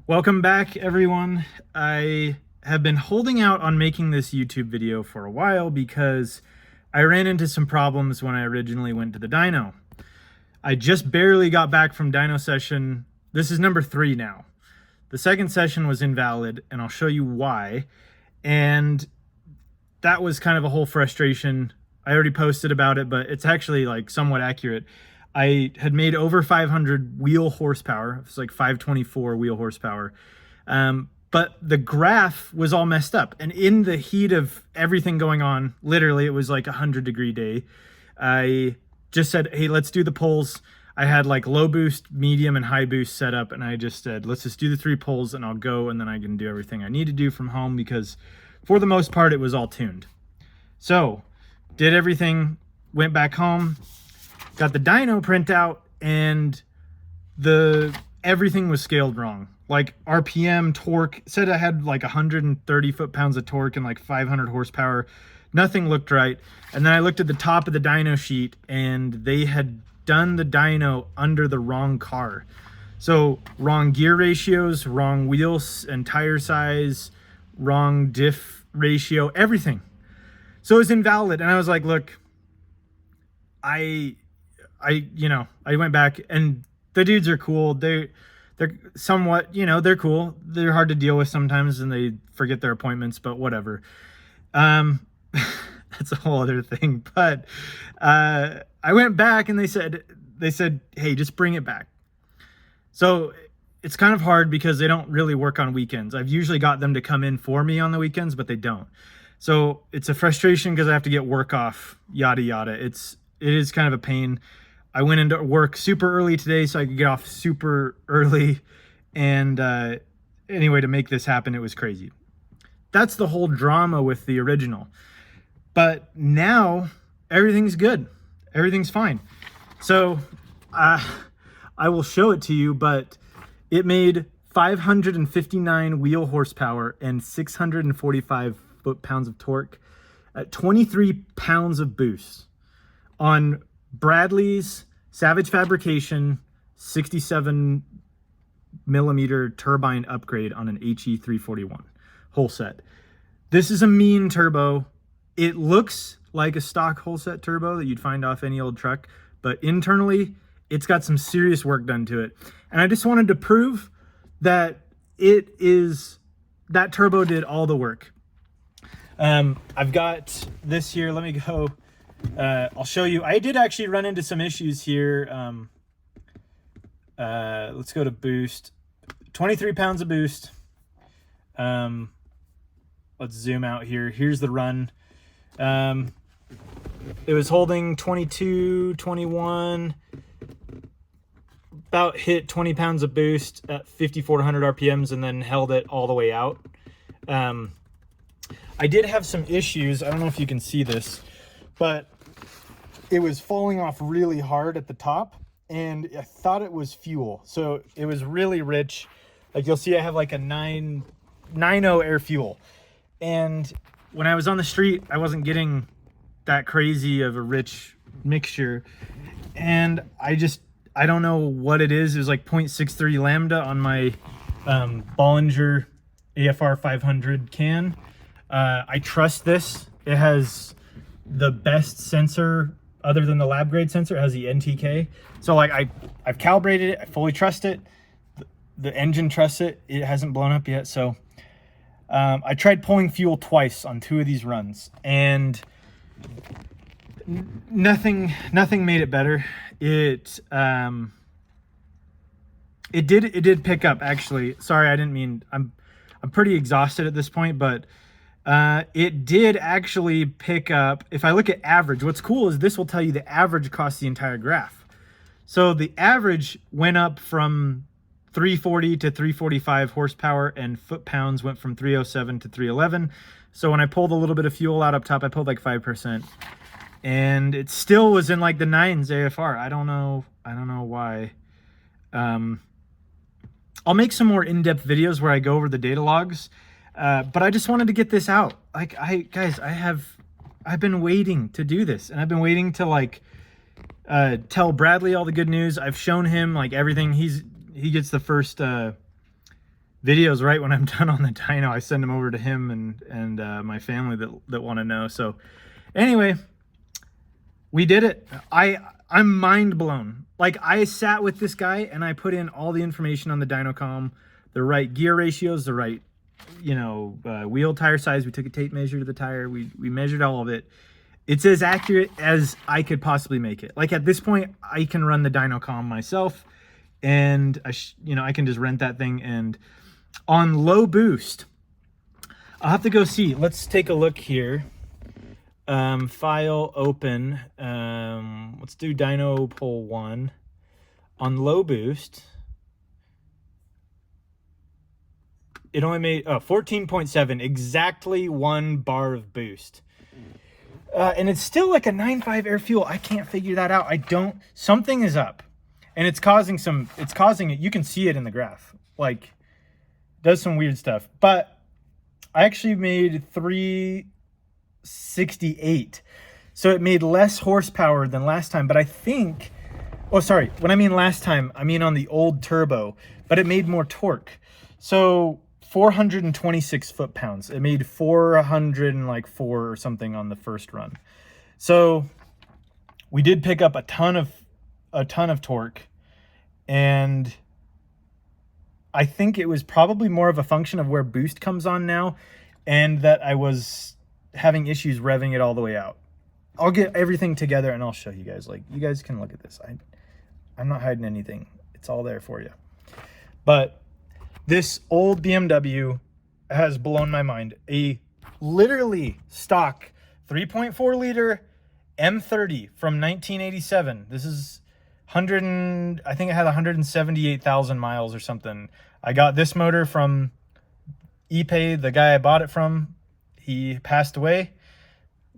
Welcome back, everyone. I have been holding out on making this YouTube video for a while because I ran into some problems when I originally went to the dyno. I just barely got back from dyno session. This is number 3 now. The second session was invalid, and I'll show you why. And that was kind of a whole frustration. I already posted about it, but it's actually like somewhat accurate. I had made over 500 wheel horsepower. It's like 524 wheel horsepower. But the graph was all messed up. And in the heat of everything going on, literally it was like a 100-degree day, I just said, hey, let's do the pulls. I had like low boost, medium, and high boost set up. And I just said, let's just do the 3 pulls and I'll go, and then I can do everything I need to do from home, because for the most part, it was all tuned. So did everything, went back home, got the dyno printout, and everything was scaled wrong. Like RPM, torque, said I had like 130 foot-pounds of torque and like 500 horsepower. Nothing looked right. And then I looked at the top of the dyno sheet, and they had done the dyno under the wrong car. So wrong gear ratios, wrong wheels and tire size, wrong diff ratio, everything. So it was invalid. And I was like, look, I went back, and the dudes are cool. They're somewhat, they're cool. They're hard to deal with sometimes, and they forget their appointments, but whatever. That's a whole other thing. But I went back, and they said, hey, just bring it back. So it's kind of hard because they don't really work on weekends. I've usually got them to come in for me on the weekends, but they don't. So it's a frustration because I have to get work off, yada, yada. It is kind of a pain. I went into work super early today so I could get off super early. And anyway, to make this happen, it was crazy. That's the whole drama with the original. But now everything's good. Everything's fine. So I will show it to you, but it made 559 wheel horsepower and 645 foot-pounds of torque at 23 pounds of boost on Bradley's Savage Fabrication 67 millimeter turbine upgrade on an HE341 whole set. This is a mean turbo. It looks like a stock whole set turbo that you'd find off any old truck, but internally it's got some serious work done to it. And I just wanted to prove that that turbo did all the work. I've got this here. Let me go. I'll show you. I did actually run into some issues here. Let's go to boost. 23 pounds of boost. Let's zoom out here. Here's the run. It was holding 22, 21, about hit 20 pounds of boost at 5,400 RPMs, and then held it all the way out. I did have some issues. I don't know if you can see this, but it was falling off really hard at the top, and I thought it was fuel. So it was really rich. Like you'll see, I have like a 9.0 air fuel. And when I was on the street, I wasn't getting that crazy of a rich mixture. And I don't know what it is. It was like 0.63 lambda on my Bollinger AFR 500 can. I trust this. It has the best sensor other than the lab grade sensor. It has the NTK. So like I've calibrated it. I fully trust it. The engine trusts it. It hasn't blown up yet. So I tried pulling fuel twice on 2 of these runs, and nothing made it better. It did pick up, actually. Sorry, I didn't mean. I'm pretty exhausted at this point, but it did actually pick up. If I look at average, what's cool is this will tell you the average across the entire graph. So the average went up from 340 to 345 horsepower, and foot-pounds went from 307 to 311. So when I pulled a little bit of fuel out up top, I pulled like 5%. And it still was in like the 9s AFR. I don't know why. I'll make some more in-depth videos where I go over the data logs. But I just wanted to get this out. Like, guys, I've been waiting to do this, and I've been waiting to like tell Bradley all the good news. I've shown him like everything. He gets the first videos right when I'm done on the dyno. I send them over to him and my family that want to know. So anyway, we did it. I'm mind blown. Like, I sat with this guy and I put in all the information on the Dynocom, the right gear ratios, the right, you know, wheel tire size. We took a tape measure to the tire. We measured all of it. It's as accurate as I could possibly make it. Like, at this point, I can run the Dynocom myself, and I can just rent that thing. And on low boost, I'll have to go see. Let's take a look here. File open. Let's do dyno pole 1 on low boost. It only made 14.7, exactly 1 bar of boost. And it's still like a 9.5 air fuel. I can't figure that out. Something is up, and it's causing it. You can see it in the graph, like, does some weird stuff. But I actually made 368. So it made less horsepower than last time, but I think, oh, sorry. When I mean last time, I mean on the old turbo, but it made more torque. So 426 foot-pounds. It made 404 or something on the first run. So we did pick up a ton of torque, and I think it was probably more of a function of where boost comes on now, and that I was having issues revving it all the way out. I'll get everything together and I'll show you guys. Like, you guys can look at this. I'm not hiding anything. It's all there for you. But this old BMW has blown my mind. A literally stock 3.4 liter M30 from 1987. This is I think it had 178,000 miles or something. I got this motor from ePay. The guy I bought it from, he passed away,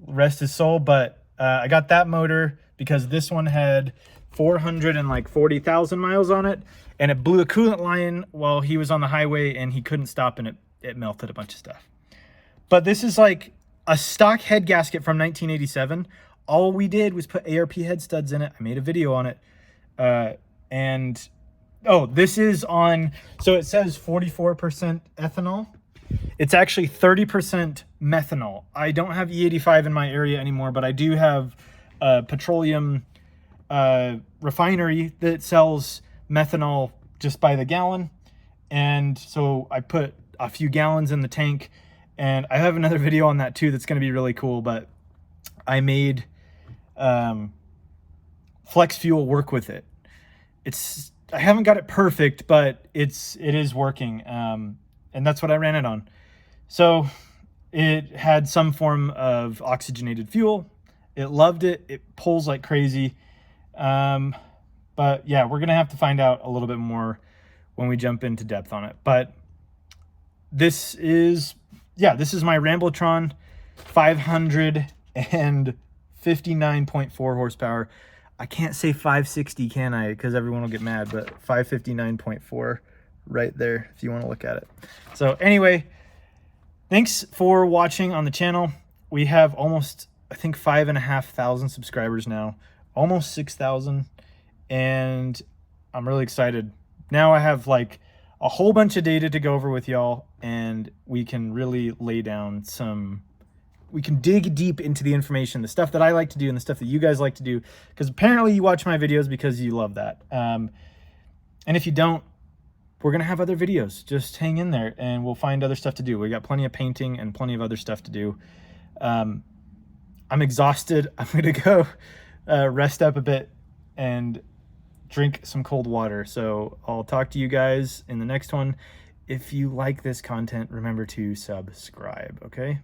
rest his soul. But I got that motor because this one had 440,000 miles on it, and it blew a coolant line while he was on the highway, and he couldn't stop, and it melted a bunch of stuff. But this is like a stock head gasket from 1987. All we did was put ARP head studs in it. I made a video on it. This is on, so it says 44% ethanol. It's actually 30% methanol. I don't have E85 in my area anymore, but I do have a petroleum refinery that sells methanol just by the gallon. And so I put a few gallons in the tank, and I have another video on that too that's going to be really cool. But I made flex fuel work with it. I haven't got it perfect, but it is working. And that's what I ran it on. So it had some form of oxygenated fuel. It loved it. It pulls like crazy. But yeah, we're going to have to find out a little bit more when we jump into depth on it. But this is my Rambletron 559.4 horsepower. I can't say 560, can I? Because everyone will get mad, but 559.4 right there if you want to look at it. So anyway, thanks for watching on the channel. We have almost, I think, 5,500 subscribers now, almost 6,000, and I'm really excited. Now I have like a whole bunch of data to go over with y'all, and we can really lay down we can dig deep into the information, the stuff that I like to do and the stuff that you guys like to do, because apparently you watch my videos because you love that. And if you don't, we're going to have other videos. Just hang in there and we'll find other stuff to do. We got plenty of painting and plenty of other stuff to do. I'm exhausted. I'm going to go rest up a bit and drink some cold water. So I'll talk to you guys in the next one. If you like this content, remember to subscribe, okay?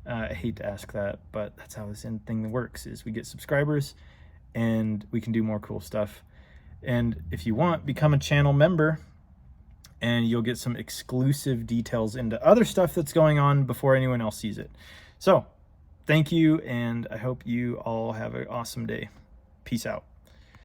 I hate to ask that, but that's how this thing works, is we get subscribers and we can do more cool stuff. And if you want, become a channel member and you'll get some exclusive details into other stuff that's going on before anyone else sees it. So thank you, and I hope you all have an awesome day. Peace out.